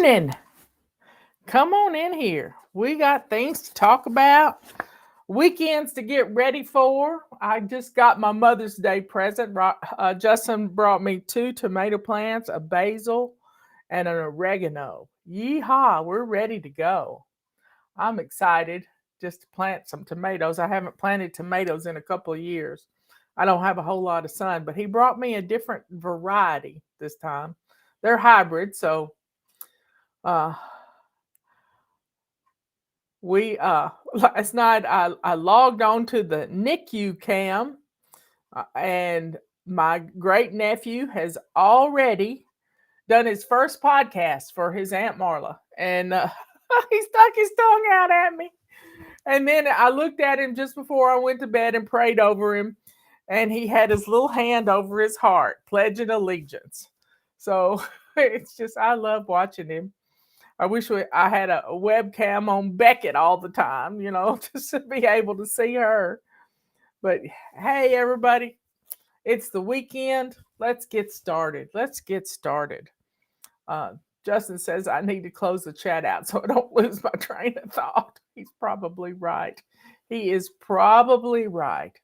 morning. Come on in here. We got things to talk about, weekends to get ready for. I just got my Mother's Day present. Justin brought me 2 tomato plants, a basil, and an oregano. Yeehaw, we're ready to go. I'm excited just to plant some tomatoes. I haven't planted tomatoes in a couple of years. I don't have a whole lot of sun, but he brought me a different variety this time. They're hybrid, so uh, we last night I logged on to the NICU cam, and my great nephew has already done his first podcast for his Aunt Marla, and he stuck his tongue out at me. And then I looked at him just before I went to bed and prayed over him, and he had his little hand over his heart, pledging allegiance. So it's just I love watching him. I wish I had a webcam on Beckett all the time, just to be able to see her. But hey, everybody, it's the weekend. Let's get started. Uh, Justin says I need to close the chat out so I don't lose my train of thought. He's probably right. He is probably right.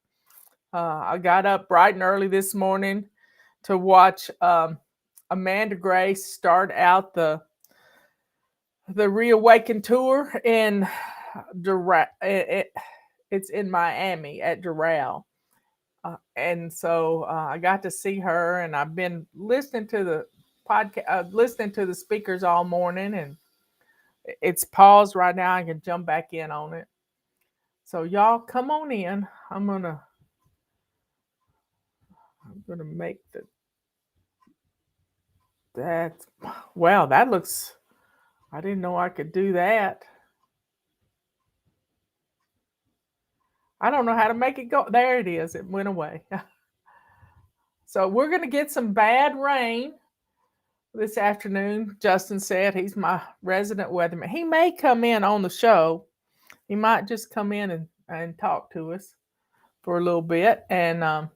I got up bright and early this morning to watch Amanda Grace start out the Reawaken tour in it's in Miami at Doral. And so I got to see her, and I've been listening to the podcast, listening to the speakers all morning, and it's paused right now. I can jump back in on it. So y'all come on in. I'm gonna make that. Wow, that looks. I didn't know I could do that. I don't know how to make it go. There it is. It went away. So we're going to get some bad rain this afternoon. Justin said he's my resident weatherman. He may come in on the show. He might just come in and talk to us for a little bit. And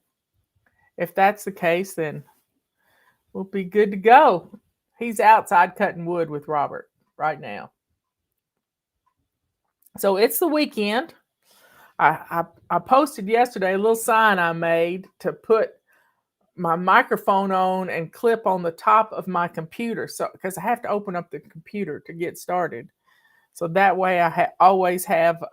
if that's the case, then we'll be good to go. He's outside cutting wood with Robert right now. So it's the weekend. I posted yesterday a little sign I made to put my microphone on and clip on the top of my computer, so because I have to open up the computer to get started, so that way I always have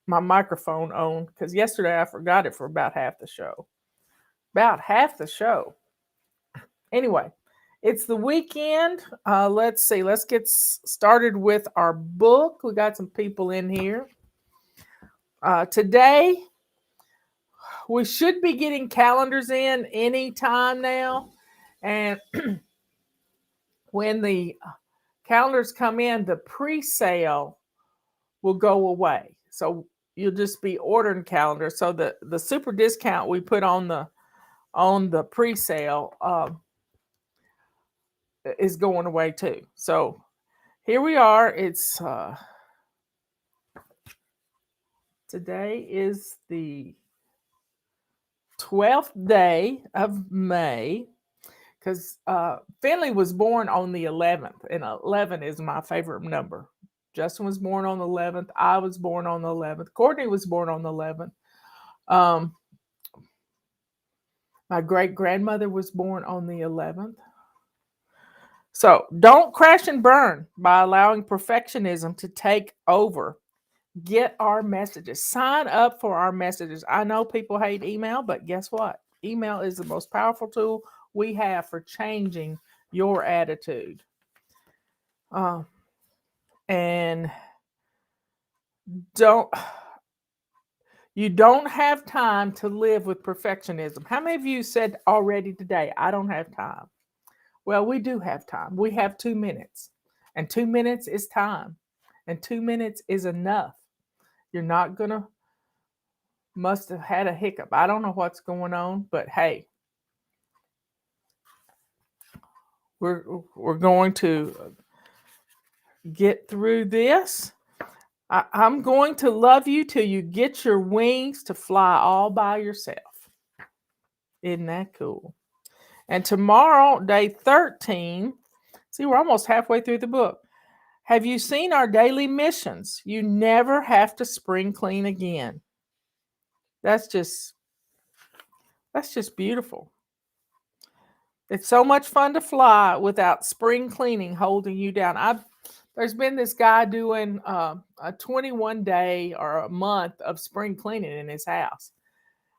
my microphone on, because yesterday I forgot it for about half the show. Anyway, it's the weekend. Let's see. Let's get started with our book. We got some people in here. Today, we should be getting calendars in any time now. And when the calendars come in, the pre-sale will go away. So you'll just be ordering calendars. So the super discount we put on the pre-sale is going away too. So here we are. It's today is the 12th day of May, because Finley was born on the 11th, and 11 is my favorite number. Justin was born on the 11th. I was born on the 11th. Courtney was born on the 11th. My great-grandmother was born on the 11th. So don't crash and burn by allowing perfectionism to take over. Get our messages. Sign up for our messages. I know people hate email, but guess what? Email is the most powerful tool we have for changing your attitude. And you don't have time to live with perfectionism. How many of you said already today, I don't have time? Well, we do have time. We have 2 minutes, and 2 minutes is time, and 2 minutes is enough. You're not gonna must have had a hiccup. I don't know what's going on, but hey, we're going to get through this. I'm going to love you till you get your wings to fly all by yourself. Isn't that cool? And tomorrow, day 13, see, we're almost halfway through the book. Have you seen our daily missions? You never have to spring clean again. That's just beautiful. It's so much fun to fly without spring cleaning holding you down. There's been this guy doing a 21-day or a month of spring cleaning in his house.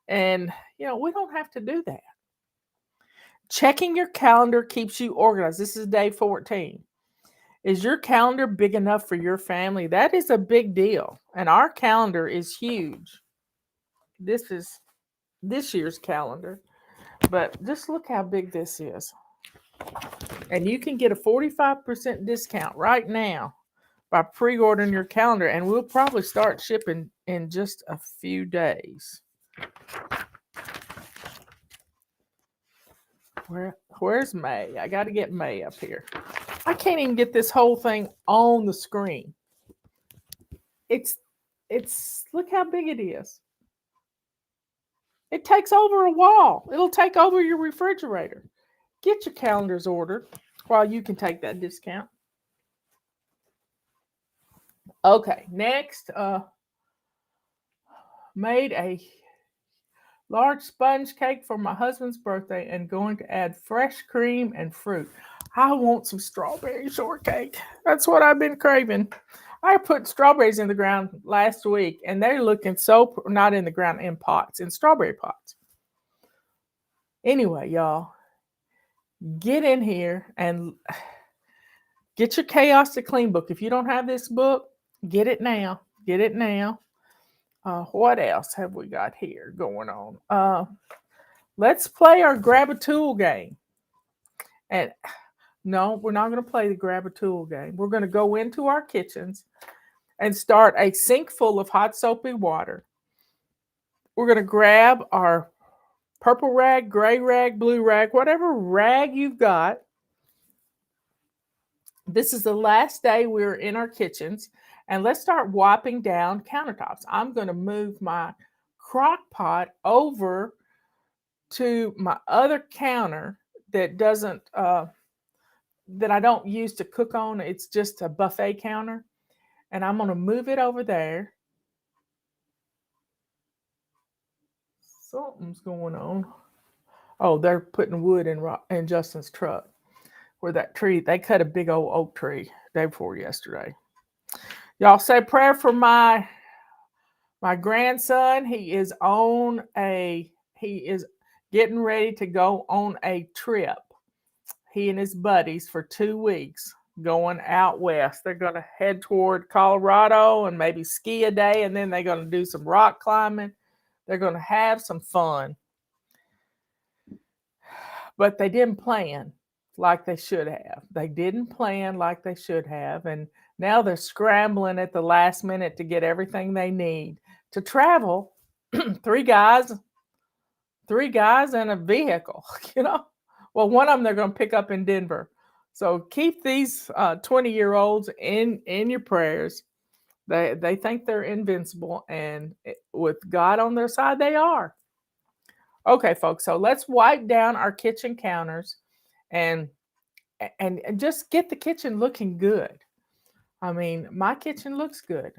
And, we don't have to do that. Checking your calendar keeps you organized. This is day 14. Is your calendar big enough for your family? That is a big deal. And our calendar is huge. This is this year's calendar. But just look how big this is. And you can get a 45% discount right now by pre-ordering your calendar. And we'll probably start shipping in just a few days. Where's May? I got to get May up here. I can't even get this whole thing on the screen. It's look how big it is. It takes over a wall. It'll take over your refrigerator. Get your calendars ordered while you can take that discount. Okay, next, made a large sponge cake for my husband's birthday and going to add fresh cream and fruit. I want some strawberry shortcake. That's what I've been craving. I put strawberries in the ground last week, and they're looking so, not in the ground, in pots, in strawberry pots. Anyway, y'all, get in here and get your Chaos to Clean book. If you don't have this book, get it now. Get it now. What else have we got here going on? Let's play our Grab a Tool game. And no, we're not going to play the Grab a Tool game. We're going to go into our kitchens and start a sink full of hot soapy water. We're going to grab our purple rag, gray rag, blue rag, whatever rag you've got. This is the last day we're in our kitchens. And let's start wiping down countertops. I'm going to move my crock pot over to my other counter that doesn't, that I don't use to cook on. It's just a buffet counter. And I'm going to move it over there. Something's going on. Oh, they're putting wood in Justin's truck. Where that tree, they cut a big old oak tree day before yesterday. Y'all say a prayer for my grandson. He is getting ready to go on a trip. He and his buddies for 2 weeks going out west. They're going to head toward Colorado and maybe ski a day, and then they're going to do some rock climbing. They're going to have some fun. But they didn't plan like they should have. They didn't plan like they should have. And now they're scrambling at the last minute to get everything they need to travel. Three guys in a vehicle, Well, one of them they're going to pick up in Denver. So keep these 20-year-olds in your prayers. They think they're invincible, and with God on their side, they are. Okay, folks, so let's wipe down our kitchen counters and just get the kitchen looking good. I mean, my kitchen looks good.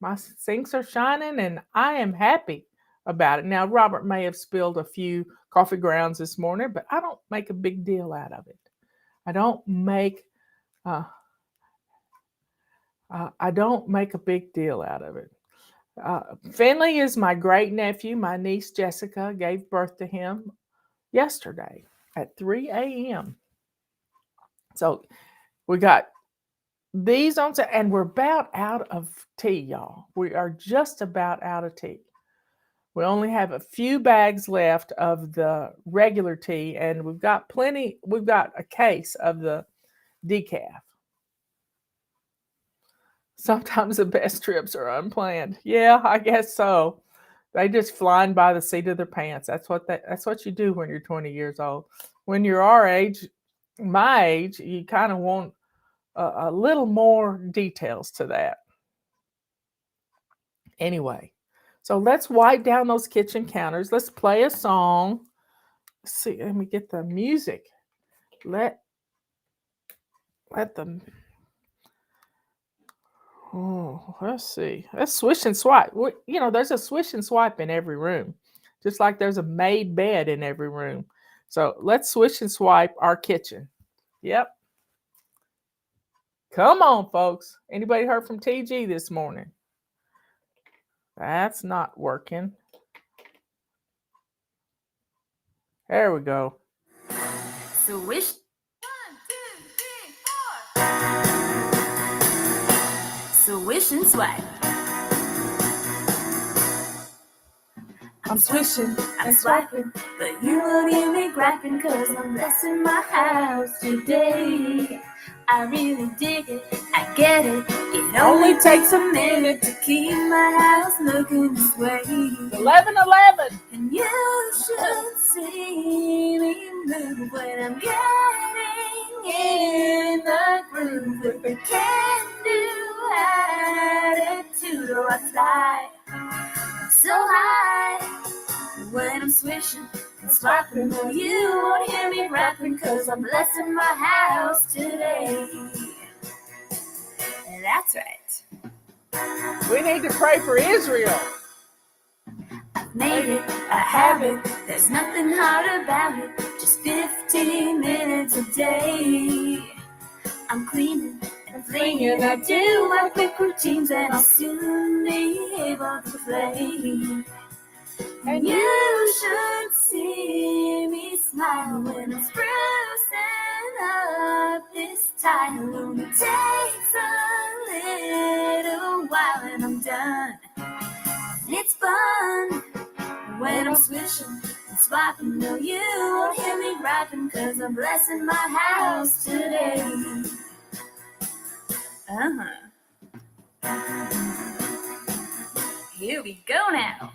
My sinks are shining, and I am happy about it. Now, Robert may have spilled a few coffee grounds this morning, but I don't make a big deal out of it. I don't make a big deal out of it. Finley is my great nephew. My niece Jessica gave birth to him yesterday at 3 a.m. So we got these on, and we're about out of tea, y'all. We are just about out of tea. We only have a few bags left of the regular tea, and we've got plenty. We've got a case of the decaf. Sometimes the best trips are unplanned. Yeah, I guess so. They just flying by the seat of their pants. That's what you do when you're 20 years old. When you're our age, my age, you kind of want a little more details to that. Anyway, so let's wipe down those kitchen counters. Let's play a song. see. Let me get the music. Let them. Oh, let's see. Let's swish and swipe. There's a swish and swipe in every room, just like there's a made bed in every room. So let's swish and swipe our kitchen. Yep. Come on, folks. Anybody heard from TG this morning? That's not working. There we go. Swish. 1, 2, 3, 4. Swish and swipe. I'm swishing I'm swiping, but you won't hear me griping, cause I'm blessing my house today. I really dig it, I get it. It only takes a minute to keep my house looking this way. 11:11. And you should see me move when I'm getting in the groove with a can-do attitude. Oh, I fly so high when I'm swishing and swiping. No, you won't hear me rapping, cause I'm blessing my house today. And that's right. We need to pray for Israel. I've made it a habit, there's nothing hard about it. Just 15 minutes a day. I'm cleaning and flinging, I do my quick routines, and I'll soon be able to play. And you should see me smile when I'm sprucing up this time. It only takes a little while and I'm done. It's fun when I'm swishing and swiping. No, you won't hear me griping, cause I'm blessing my house today. Here we go now.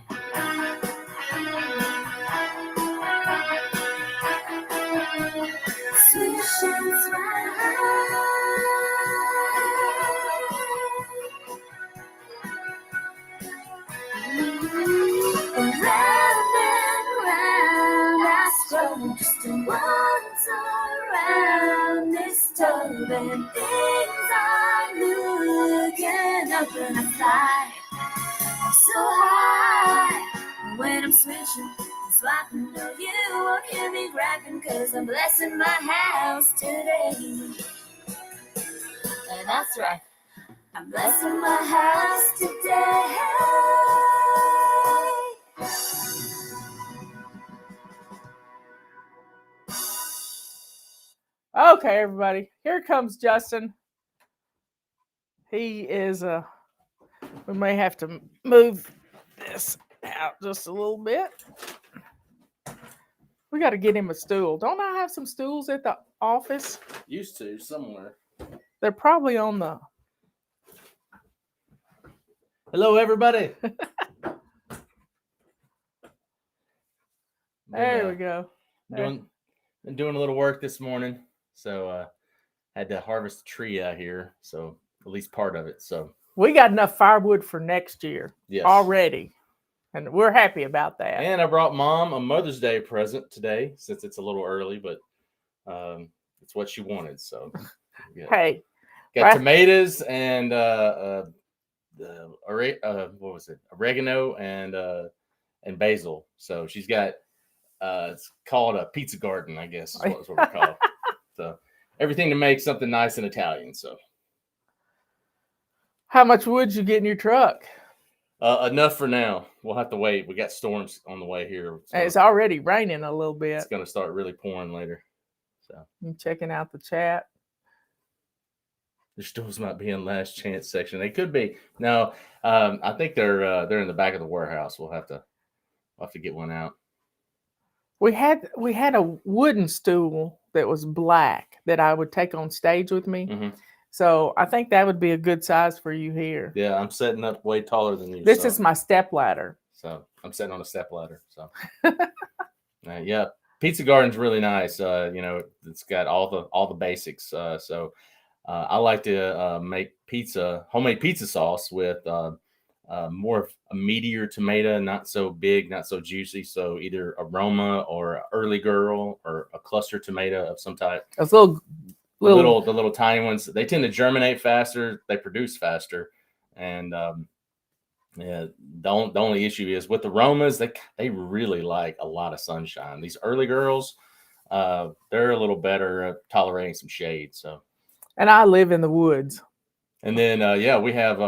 Swish and swipe. Round and round I scroll, just to once around this tub, and things are looking up, and I fly so high when I'm swishing and swiping. No, you won't hear me griping, cause I'm blessing my house today. And that's right, I'm blessing my house today. Okay, everybody. Here comes Justin. He is we may have to move this out just a little bit. We got to get him a stool. Don't I have some stools at the office? Used to, somewhere. They're probably on the... Hello, everybody. There we go. Been doing a little work this morning, so had to harvest a tree out here, so at least part of it. So we got enough firewood for next year already, and we're happy about that. And I brought Mom a Mother's Day present today, since it's a little early, but it's what she wanted. So hey, got tomatoes and what was it? Oregano and basil. So she's got it's called a pizza garden, I guess is what we call it. So everything to make something nice and Italian. So how much wood you get in your truck? Enough for now. We'll have to wait. We got storms on the way here. It's already raining a little bit. It's going to start really pouring later. So you checking out the chat? The stools might be in last chance section. They could be. No, I think they're in the back of the warehouse. We'll have to get one out. We had a wooden stool that was black that I would take on stage with me. Mm-hmm. So I think that would be a good size for you here. Yeah, I'm setting up way taller than you. This is my step ladder. So I'm sitting on a step ladder. So yeah, Pizza Garden's really nice. It's got all the basics. So I like to make homemade pizza sauce with more of a meatier tomato, not so big, not so juicy. So either aroma or early girl or a cluster tomato of some type. Those little The little tiny ones, they tend to germinate faster, they produce faster, and yeah, the only issue is with aromas, they really like a lot of sunshine. These early girls, they're a little better at tolerating some shade. So, and I live in the woods. and then yeah, we have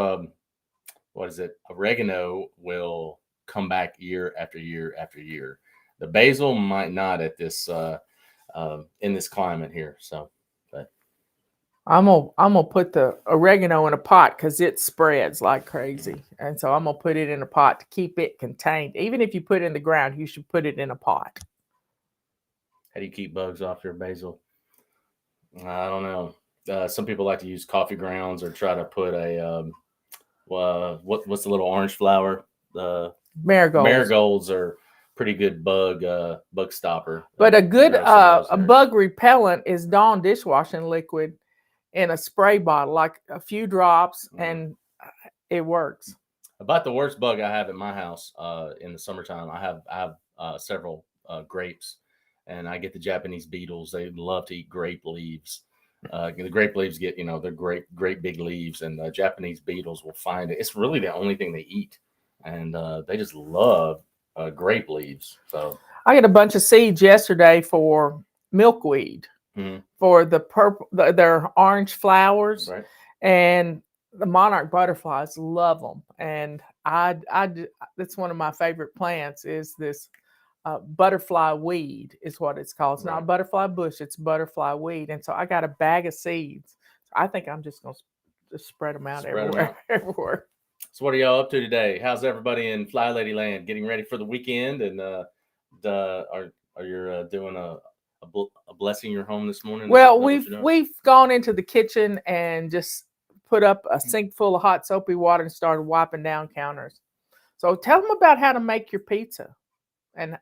what is it? Oregano will come back year after year after year. The basil might not at this in this climate here. So, but I'm gonna put the oregano in a pot because it spreads like crazy, and so I'm gonna put it in a pot to keep it contained. Even if you put it in the ground, you should put it in a pot. how do you keep bugs off your basil? I don't know. Some people like to use coffee grounds or try to put a what's the little orange flower? The marigolds are pretty good bug stopper. But a good a bug repellent is Dawn dishwashing liquid in a spray bottle, like a few drops, and it works. About the worst bug I have at my house in the summertime, I have several grapes, and I get the Japanese beetles. They love to eat grape leaves. The grape leaves get, they're great big leaves, and the Japanese beetles will find it. It's really the only thing they eat, and they just love grape leaves. So I got a bunch of seeds yesterday for milkweed, for the purple, their orange flowers, right. And the monarch butterflies love them. And that's one of my favorite plants is this butterfly weed is what it's called. It's not a butterfly bush, it's butterfly weed. And so I got a bag of seeds. I think I'm just going to spread them out everywhere. So what are y'all up to today? How's everybody in FlyLady land getting ready for the weekend? And are you doing a blessing your home this morning? Well, we've gone into the kitchen and just put up a sink full of hot soapy water and started wiping down counters. So tell them about how to make your pizza. And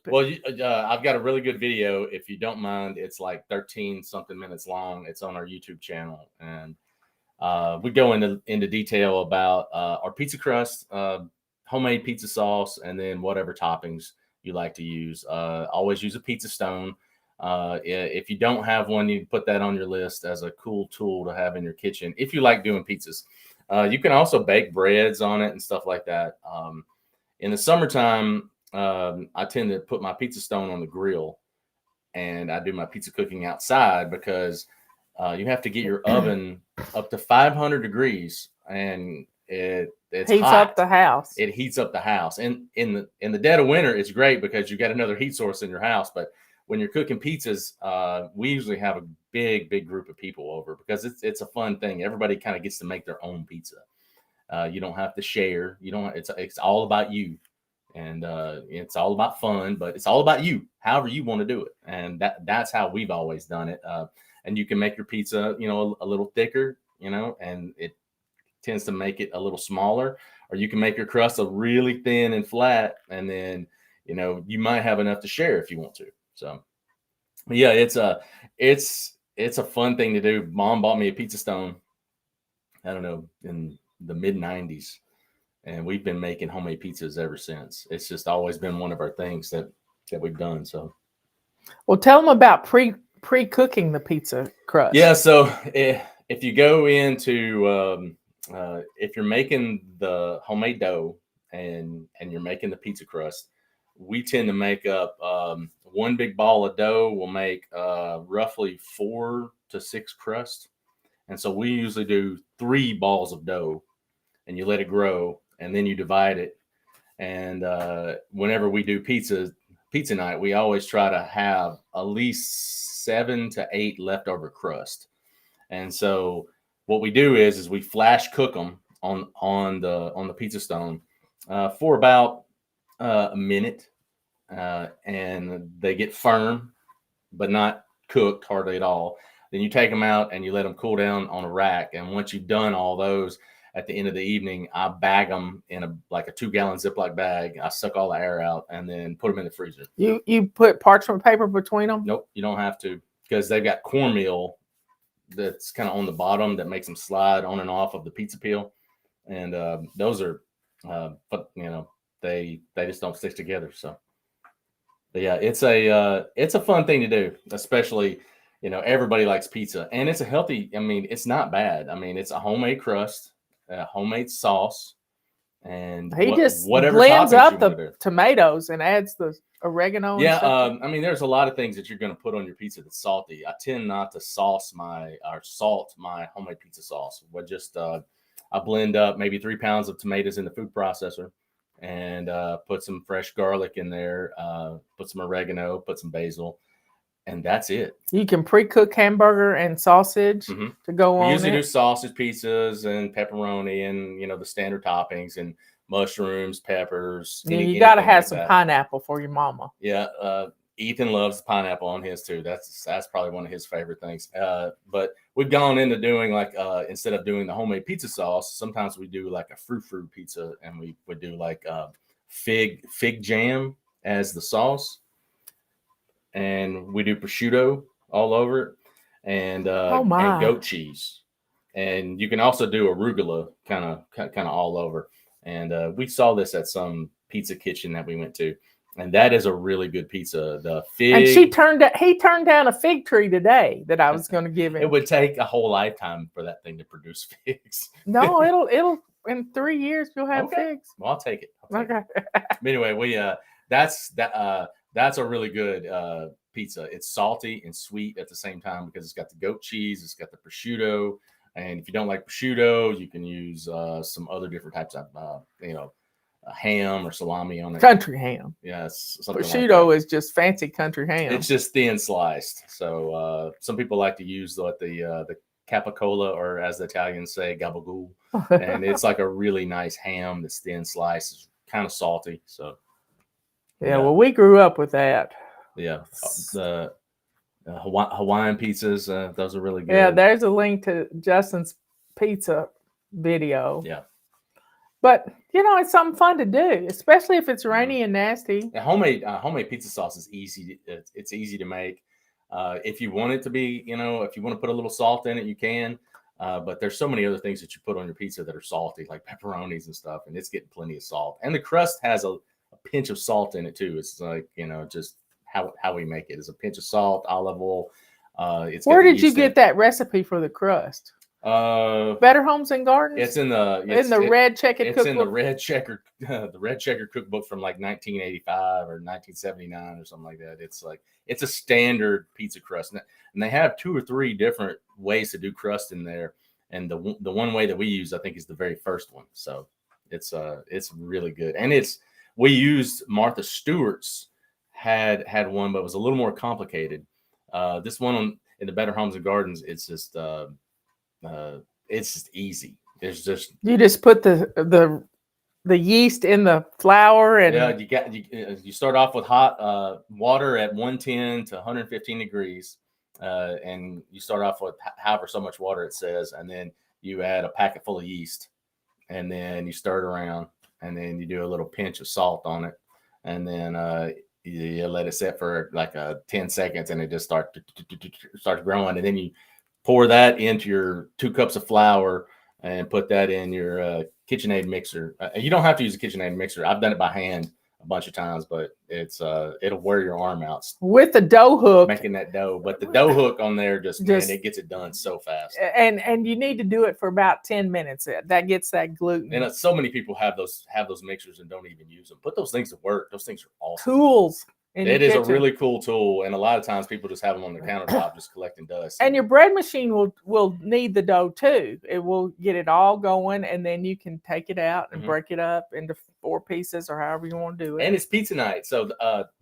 well, I've got a really good video. If you don't mind, it's like 13 something minutes long. It's on our YouTube channel, and we go into detail about our pizza crust, homemade pizza sauce, and then whatever toppings you like to use. Always use a pizza stone. If you don't have one, you can put that on your list as a cool tool to have in your kitchen if you like doing pizzas. You can also bake breads on it and stuff like that. In the summertime, I tend to put my pizza stone on the grill, and I do my pizza cooking outside because you have to get your oven up to 500 degrees, and it's heats hot. Up the house. It heats up the house. And in the dead of winter, it's great because you got another heat source in your house. But when you're cooking pizzas, we usually have a big group of people over because it's a fun thing. Everybody kind of gets to make their own pizza. You don't have to share. You don't. It's all about you. And it's all about fun, but it's all about you, however you want to do it. And that's how we've always done it. And you can make your pizza, a little thicker, and it tends to make it a little smaller, or you can make your crust a really thin and flat. And then, you might have enough to share if you want to. So, but yeah, it's a fun thing to do. Mom bought me a pizza stone, I don't know, in the mid 90s. And we've been making homemade pizzas ever since. It's just always been one of our things that we've done. So, well, tell them about pre-cooking the pizza crust. Yeah. So if you go into if you're making the homemade dough and you're making the pizza crust, we tend to make up one big ball of dough will make roughly 4 to 6 crusts. And so we usually do 3 balls of dough, and you let it grow. And then you divide it. And whenever we do pizza night, we always try to have at least 7 to 8 leftover crust. And so what we do is we flash cook them on the pizza stone for about a minute, and they get firm, but not cooked hardly at all. Then you take them out and you let them cool down on a rack. And once you've done all those, at the end of the evening, I bag them in a 2-gallon Ziploc bag. I suck all the air out and then put them in the freezer. You put parchment paper between them? Nope, you don't have to, because they've got cornmeal that's kind of on the bottom that makes them slide on and off of the pizza peel. And those are but they just don't stick together. So, but yeah, it's a fun thing to do, especially everybody likes pizza, and it's a healthy. I mean, it's not bad. I mean, it's a homemade crust, a homemade sauce, and He just whatever blends toppings you up want to the do. tomatoes and adds the oregano and Yeah, stuff. I mean, there's a lot of things that you're going to put on your pizza that's salty. I tend not to salt my homemade pizza sauce. But just I blend up maybe 3 pounds of tomatoes in the food processor, and put some fresh garlic in there, put some oregano, put some basil, and that's it. You can pre-cook hamburger and sausage hmm to go We on usually do it. sausage pizzas and pepperoni and the standard toppings and mushrooms, peppers, You got to anything have like some that. pineapple for your mama. Yeah, Ethan loves pineapple on his too. That's probably one of his favorite things. But we've gone into doing like instead of doing the homemade pizza sauce, sometimes we do like a frou pizza, and we would do like fig jam as the sauce, and we do prosciutto all over it, Oh and my. goat cheese, and you can also do arugula kind of all over. And we saw this at some pizza kitchen that we went to, and that is a really good pizza. The And fig, he turned down a fig tree today that I was going to give it him. would take a whole lifetime for that thing to produce figs. No, it'll in 3 years you'll have Okay, figs. well I'll take it. Okay. But anyway, we that's that's a really good pizza. It's salty and sweet at the same time because it's got the goat cheese, it's got the prosciutto, and if you don't like prosciutto, you can use some other different types of ham or salami on it. Country ham. Yes, something like Prosciutto that. is just fancy country ham. It's just thin sliced. So some people like to use the capicola, or as the Italians say, gabagool, and it's like a really nice ham that's thin sliced. It's kind of salty. So yeah, well, we grew up with that. yeah, the Hawaiian pizzas, those are really good. Yeah, there's a link to Justin's pizza video. Yeah. But it's something fun to do, especially if it's rainy and nasty. And homemade pizza sauce is easy. It's easy to make. If you want it to be, if you want to put a little salt in it, you can. But there's so many other things that you put on your pizza that are salty, like pepperonis and stuff, and it's getting plenty of salt. And the crust has a pinch of salt in it too. It's like just how we make it is a pinch of salt, olive oil. Where did you get that recipe for the crust? Better Homes and Gardens. It's in the red checkered cookbook. It's in the red checker cookbook from like 1985 or 1979 or something like that. It's a standard pizza crust, and they have 2 or 3 different ways to do crust in there. And the one way that we use, I think, is the very first one. So it's really good. And we used Martha Stewart's had one, but it was a little more complicated. This one in the Better Homes and Gardens, it's just easy. There's just you just put the yeast in the flour, and you start off with hot water at 110 to 115 degrees, and you start off with however so much water it says, and then you add a packet full of yeast, and then you stir it around, and then you do a little pinch of salt on it, and then you let it sit for like 10 seconds, and it just starts growing, and then you pour that into your 2 cups of flour and put that in your KitchenAid mixer. You don't have to use a KitchenAid mixer. I've done it by hand a bunch of times, but it'll wear your arm out with the dough hook, making that dough. But the dough hook on there man, it gets it done so fast. And you need to do it for about 10 minutes. That gets that gluten. And so many people have those mixers and don't even use them. Put those things to work. Those things are awesome. Tools. It is a really cool tool, and a lot of times people just have them on the countertop, just collecting dust. And your bread machine will knead the dough too. It will get it all going, and then you can take it out and break it up into 4 pieces or however you want to do it. And it's pizza night, so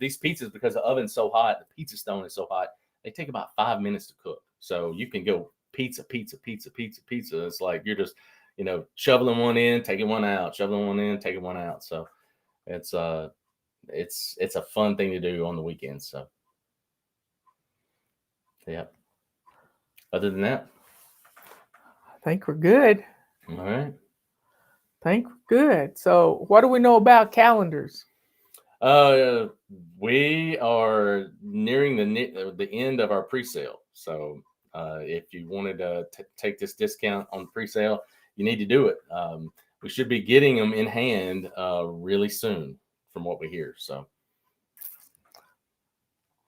these pizzas, because the oven's so hot, the pizza stone is so hot, they take about 5 minutes to cook. So you can go pizza. It's like you're just shoveling one in, taking one out, shoveling one in, taking one out. So it's a fun thing to do on the weekends. So yeah. Other than that, I think we're good. All right. I think we're good. So what do we know about calendars? We are nearing the end of our pre-sale. So if you wanted to take this discount on pre-sale, you need to do it. we should be getting them in hand really soon, from what we hear. So,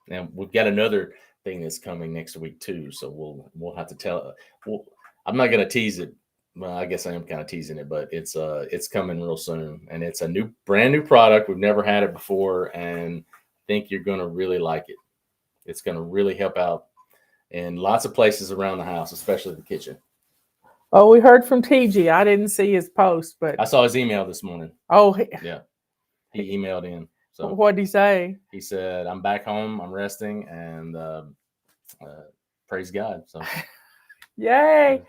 and we've got another thing that's coming next week too. So we'll have to tell. Well, I'm not gonna tease it. Well, I guess I am kind of teasing it, but it's coming real soon, and it's a brand new product. We've never had it before, and I think you're gonna really like it. It's gonna really help out in lots of places around the house, especially the kitchen. Oh, we heard from TG. I didn't see his post, but I saw his email this morning. oh, Yeah, he emailed in. So what'd he say? he said, "I'm back home. I'm resting, and praise God." So, Yay!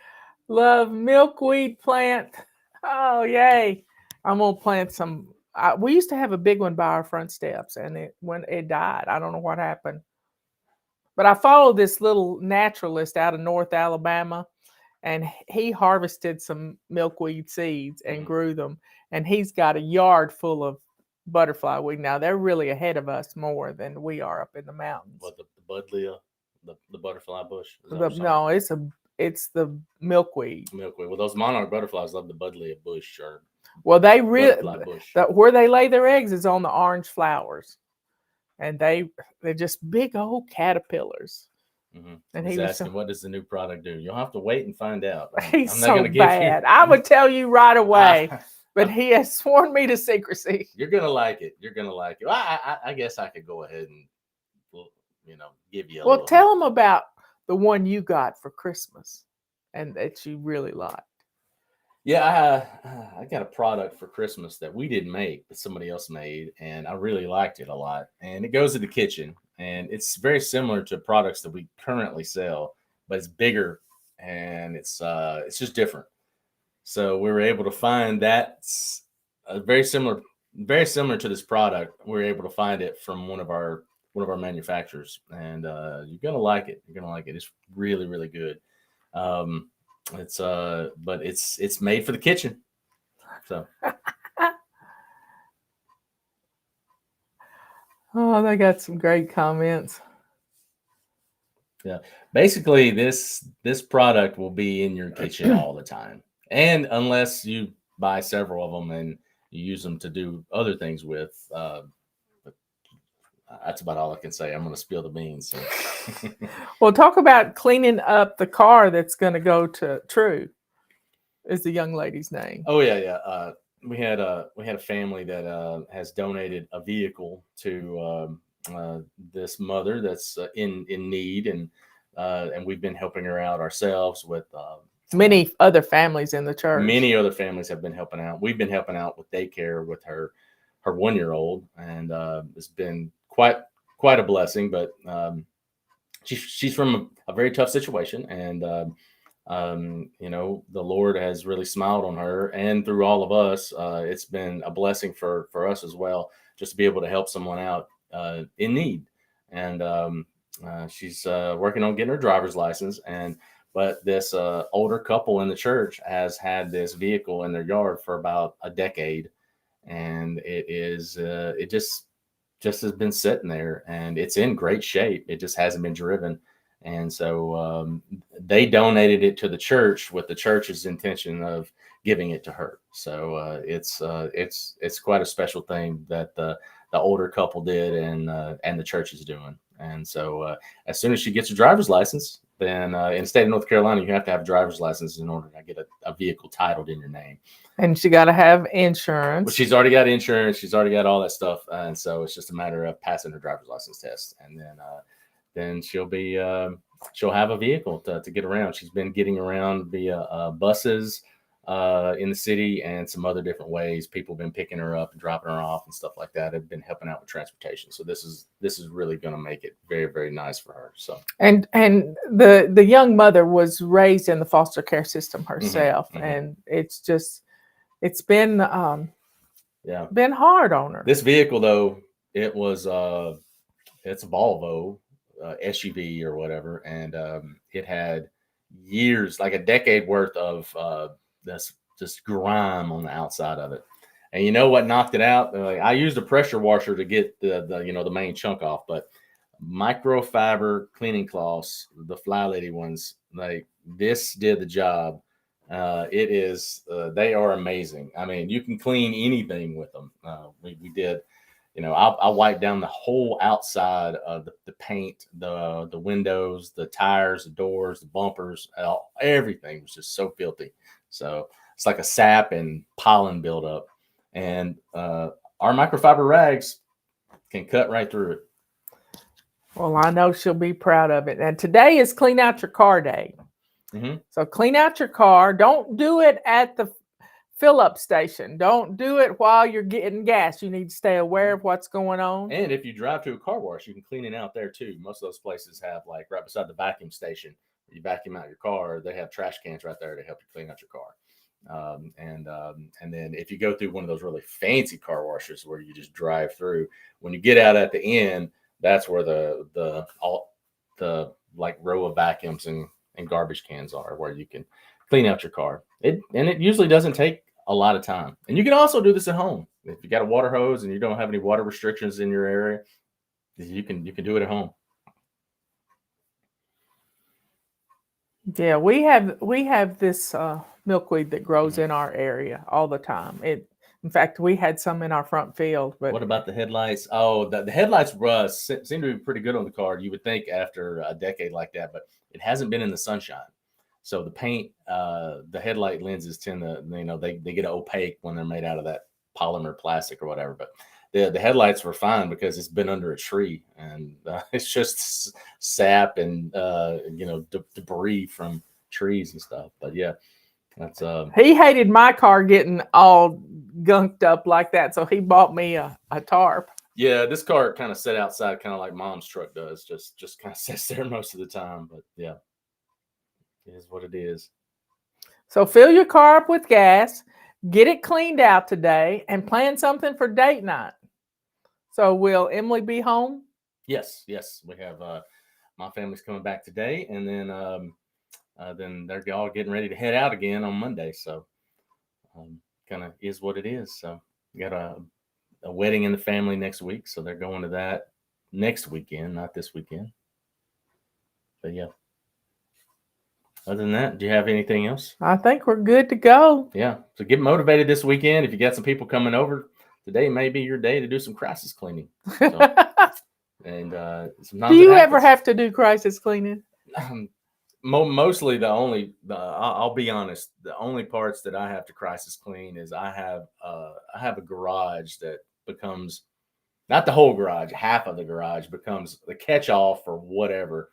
Love milkweed plant. Oh, yay! I'm gonna plant some. We used to have a big one by our front steps, and when it died, I don't know what happened. But I followed this little naturalist out of North Alabama, and he harvested some milkweed seeds and grew them. And he's got a yard full of butterfly weed. Now they're really ahead of us more than we are up in the mountains. what the buddleia, the butterfly bush? No, it's the milkweed. Milkweed. Well, those monarch butterflies love the buddleia bush or Well, they really butterfly bush. where they lay their eggs is on the orange flowers, and they're just big old caterpillars. Mm-hmm. And he's he was asking, what does the new product do? You'll have to wait and find out. He's I'm not so gonna give bad. you. I would tell you right away, but he has sworn me to secrecy. You're gonna like it. You're gonna like it. Well, I guess I could go ahead and give you a Well, little. tell them about the one you got for Christmas and that you really liked. Yeah, I got a product for Christmas that we didn't make, but somebody else made, and I really liked it a lot. And it goes to the kitchen, and it's very similar to products that we currently sell, but it's bigger and it's just different. So we were able to find that's very similar to this product. We were able to find it from one of our manufacturers, and you're gonna like it. You're gonna like it. It's really, really good. But it's made for the kitchen. So Oh, they got some great comments. yeah, basically this product will be in your kitchen all the time, and unless you buy several of them and you use them to do other things with, that's about all I can say. I'm going to spill the beans. So. Well, talk about cleaning up the car that's going to go to True. Is the young lady's name? Oh yeah. We had a family that has donated a vehicle to this mother that's in need, and we've been helping her out ourselves with. Many other families in the church. Many other families have been helping out. We've been helping out with daycare with her 1-year-old, and it's been quite a blessing. But she's from a very tough situation, and the Lord has really smiled on her, and through all of us, it's been a blessing for us as well, just to be able to help someone out in need. And she's working on getting her driver's license, but this older couple in the church has had this vehicle in their yard for about a decade, and it just has been sitting there, and it's in great shape. It just hasn't been driven. And so they donated it to the church with the church's intention of giving it to her. So it's quite a special thing that the older couple did, and the church is doing. And so as soon as she gets her driver's license, then in the state of North Carolina, you have to have a driver's license in order to get a vehicle titled in your name. And she got to have insurance. Well, she's already got insurance. She's already got all that stuff. And so it's just a matter of passing her driver's license test. And then she'll have a vehicle to get around. She's been getting around via buses in the city and some other different ways. People have been picking her up and dropping her off and stuff like that. Have been helping out with transportation. So this is really going to make it very, very nice for her. So and the young mother was raised in the foster care system herself, mm-hmm. and it's been been hard on her. This vehicle though, it's a Volvo SUV or whatever, and it had years, like a decade worth of this just grime on the outside of it. And you know what knocked it out? I used a pressure washer to get the main chunk off, but microfiber cleaning cloths, the FlyLady ones, like this did the job It is. They are amazing. I mean, you can clean anything with them. We did. I wiped down the whole outside of the paint, the windows, the tires, the doors, the bumpers. Everything was just so filthy. So it's like a sap and pollen buildup. And our microfiber rags can cut right through it. Well, I know she'll be proud of it. And today is Clean Out Your Car Day. Mm-hmm. So clean out your car. Don't do it at the fill-up station. Don't do it while you're getting gas. You need to stay aware of what's going on. And if you drive to a car wash, you can clean it out there too. Most of those places have, like, right beside the vacuum station, you vacuum out your car, they have trash cans right there to help you clean out your car. And then if you go through one of those really fancy car washes where you just drive through, when you get out at the end, that's where the like row of vacuums and garbage cans are, where you can clean out your car. It usually doesn't take a lot of time. And you can also do this at home. If you got a water hose and you don't have any water restrictions in your area, you can do it at home. Yeah, we have this milkweed that grows in our area all the time. In fact, we had some in our front field. But what about the headlights? Oh, the headlights seem to be pretty good on the car. You would think after a decade like that, but it hasn't been in the sunshine. So the paint, the headlight lenses tend to, they get opaque when they're made out of that polymer plastic or whatever. But the headlights were fine because it's been under a tree, and it's just sap and debris from trees and stuff. But yeah, that's he hated my car getting all gunked up like that, so he bought me a tarp. Yeah, this car kind of sat outside, kind of like Mom's truck does. Just kind of sits there most of the time. But yeah, it is what it is. So fill your car up with gas, get it cleaned out today, and plan something for date night. So will Emily be home? Yes. We have my family's coming back today, and then they're all getting ready to head out again on Monday. So kind of is what it is. So we got a wedding in the family next week, so they're going to that next weekend, not this weekend. But yeah. Other than that, do you have anything else? I think we're good to go. Yeah. So get motivated this weekend. If you got some people coming over, today may be your day to do some crisis cleaning. So, and do you ever have to do crisis cleaning? Mostly I'll be honest, the only parts that I have to crisis clean is I have a garage that becomes, not the whole garage, half of the garage becomes the catch-all for whatever.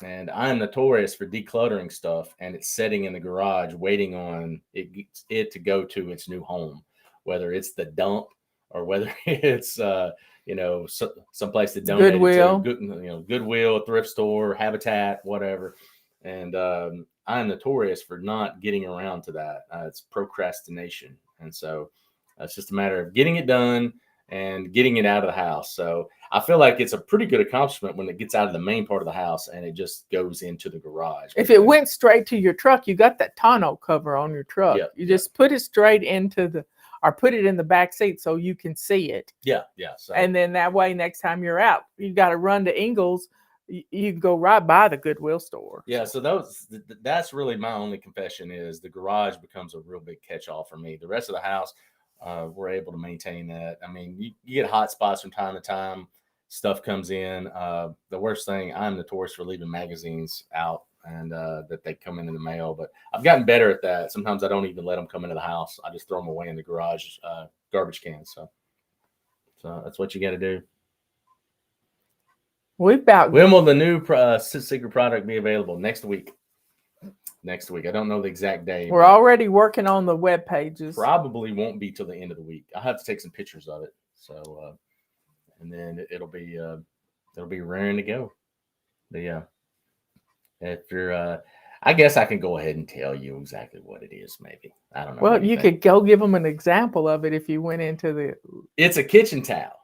And I'm notorious for decluttering stuff, and it's sitting in the garage waiting on it to go to its new home, whether it's the dump or whether it's someplace to donate Goodwill. it to, Goodwill, thrift store, Habitat, whatever. And I'm notorious for not getting around to that. It's procrastination, and so it's just a matter of getting it done and getting it out of the house. So I feel like it's a pretty good accomplishment when it gets out of the main part of the house and it just goes into the garage. If it went straight to your truck, you got that tonneau cover on your truck. Yeah, you just put it straight into or put it in the back seat so you can see it. Yeah. So. And then that way, next time you're out, you got to run to Ingles. You can go right by the Goodwill store. Yeah. So that's really my only confession, is the garage becomes a real big catch-all for me. The rest of the house, we're able to maintain that. I mean, you get hot spots from time to time. Stuff comes in. The worst thing, I'm notorious for leaving magazines out and that they come in the mail. But I've gotten better at that. Sometimes I don't even let them come into the house. I just throw them away in the garage garbage can. So that's what you got to do. When will the new secret product be available? Next week. I don't know the exact day. We're already working on the web pages. Probably won't be till the end of the week. I'll have to take some pictures of it. So, and then it'll be raring to go. But yeah, if you're, I guess I can go ahead and tell you exactly what it is. Maybe, I don't know. Well, you could go give them an example of it if you went into the. It's a kitchen towel.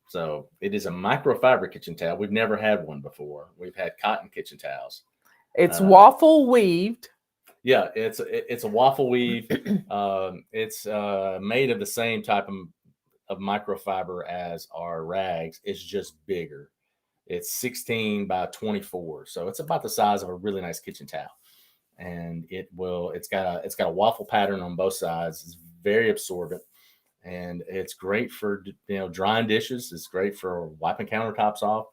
So it is a microfiber kitchen towel. We've never had one before. We've had cotton kitchen towels. It's waffle weaved. Yeah, it's a waffle weave. It's made of the same type of microfiber as our rags. It's just bigger. It's 16 by 24, so it's about the size of a really nice kitchen towel. and it's got a waffle pattern on both sides. It's very absorbent, and it's great for drying dishes. It's great for wiping countertops off.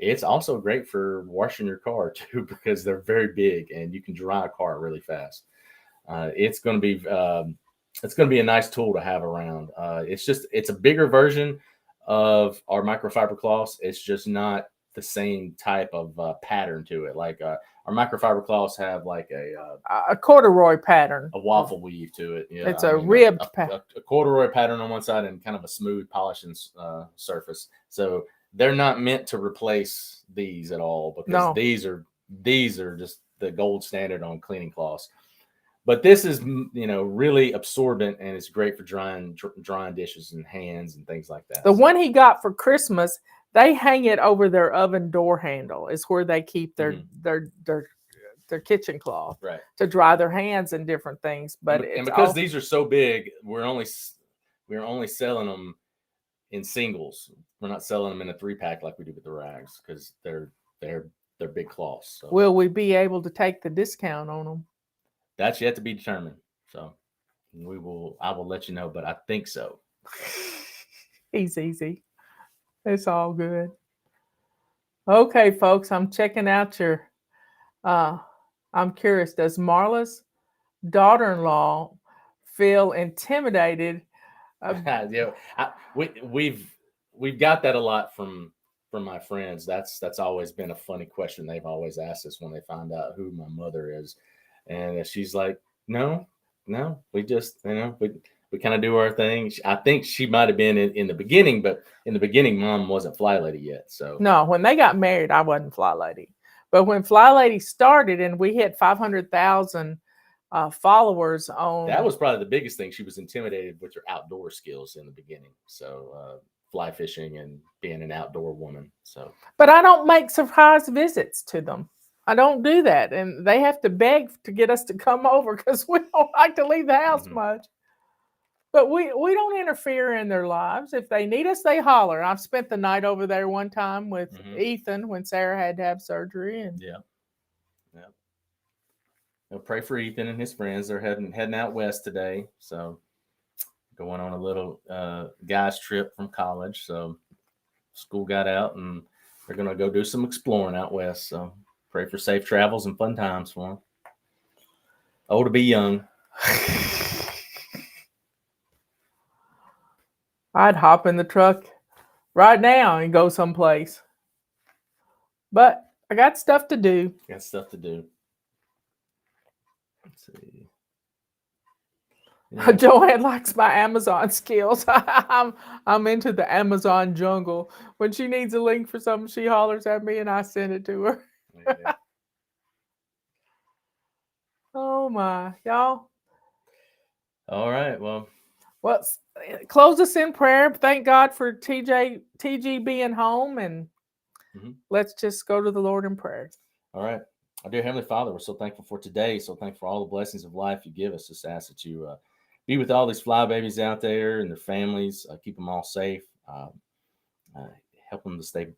It's also great for washing your car too, because they're very big and you can dry a car really fast. It's going to be a nice tool to have around. It's a bigger version of our microfiber cloths. It's just not the same type of pattern to it. Like our microfiber cloths have like A corduroy pattern. a waffle weave to it. Yeah, It's ribbed pattern. A corduroy pattern on one side and kind of a smooth polishing surface. So they're not meant to replace these at all, because these are just the gold standard on cleaning cloths. But this is really absorbent, and it's great for drying dishes and hands and things like that. The one he got for Christmas, they hang it over their oven door handle. Is where they keep their kitchen cloth, right, to dry their hands and different things. But because these are so big, we're only selling them in singles. We're not selling them in a 3-pack like we do with the rags, because they're big cloths. So. Will we be able to take the discount on them? That's yet to be determined. So I will let you know, but I think so. He's easy. It's all good. Okay, folks, I'm checking out your I'm curious, does Marla's daughter-in-law feel intimidated? We've got that a lot from my friends. That's always been a funny question they've always asked us when they find out who my mother is. And she's like, no, we just, we kind of do our thing. I think she might have been in the beginning, but in the beginning, Mom wasn't FlyLady yet. So no, when they got married, I wasn't FlyLady. But when FlyLady started and we hit 500,000 followers on, that was probably the biggest thing. She was intimidated with her outdoor skills in the beginning. So fly fishing and being an outdoor woman. So, but I don't make surprise visits to them. I don't do that, and they have to beg to get us to come over because we don't like to leave the house much. But we don't interfere in their lives. If they need us, they holler. I've spent the night over there one time with Ethan when Sarah had to have surgery. And I'll pray for Ethan and his friends. They're heading out west today, so going on a little guys trip from college. So school got out, and they're gonna go do some exploring out west. So pray for safe travels and fun times for them. Oh, to be young. I'd hop in the truck right now and go someplace. But I got stuff to do. Let's see. Yeah. Joanne likes my Amazon skills. I'm into the Amazon jungle. When she needs a link for something, she hollers at me and I send it to her. Yeah. Oh my, y'all. All right, well, close us in prayer. Thank God for TG being home, and let's just go to the Lord in prayer. All right. Our dear Heavenly Father, we're so thankful for today. So thankful for all the blessings of life you give us. Just ask that you be with all these fly babies out there and their families. Keep them all safe. Help them to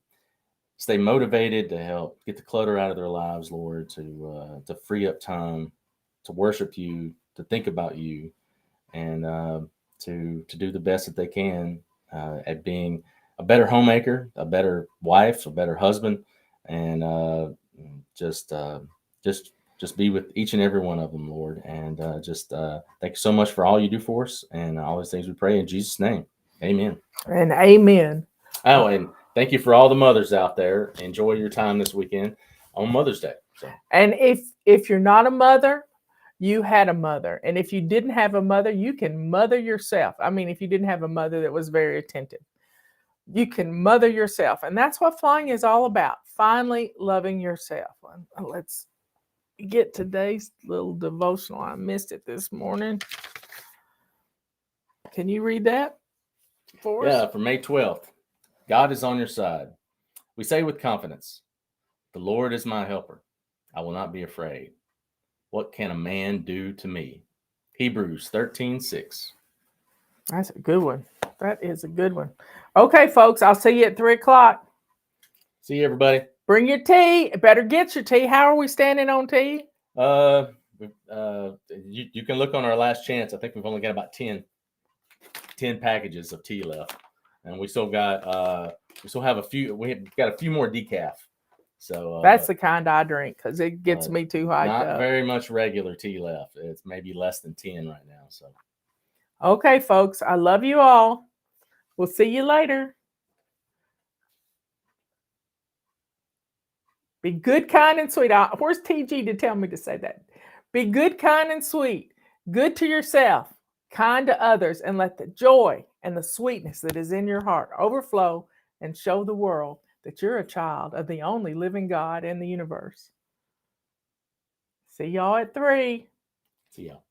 stay motivated, to help get the clutter out of their lives, Lord, to free up time to worship you, to think about you, and to do the best that they can at being a better homemaker, a better wife, a better husband, and just be with each and every one of them, Lord. And thank you so much for all you do for us and all these things we pray in Jesus' name. Amen. And amen. Oh, and thank you for all the mothers out there. Enjoy your time this weekend on Mother's Day. So. And if you're not a mother, you had a mother. And if you didn't have a mother, you can mother yourself. I mean, if you didn't have a mother that was very attentive, you can mother yourself. And that's what flying is all about. Finally loving yourself. Let's get today's little devotional. I missed it this morning. Can you read that for us? Yeah, for May 12th. God is on your side. We say with confidence, the Lord is my helper. I will not be afraid. What can a man do to me? Hebrews 13:6. That's a good one. That is a good one. Okay, folks, I'll see you at 3:00. See you, everybody. Bring your tea. Better get your tea. How are we standing on tea? you can look on our last chance. I think we've only got about 10 packages of tea left, and we still have a few. We've got a few more decaf. So That's the kind I drink because it gets me too hyped not up. very much regular tea left. It's maybe less than 10 right now. So okay, folks, I love you all. We'll see you later. Be good, kind, and sweet. Where's TG to tell me to say that? Be good, kind, and sweet. Good to yourself, kind to others, and let the joy and the sweetness that is in your heart overflow and show the world that you're a child of the only living God in the universe. See y'all at 3. see y'all.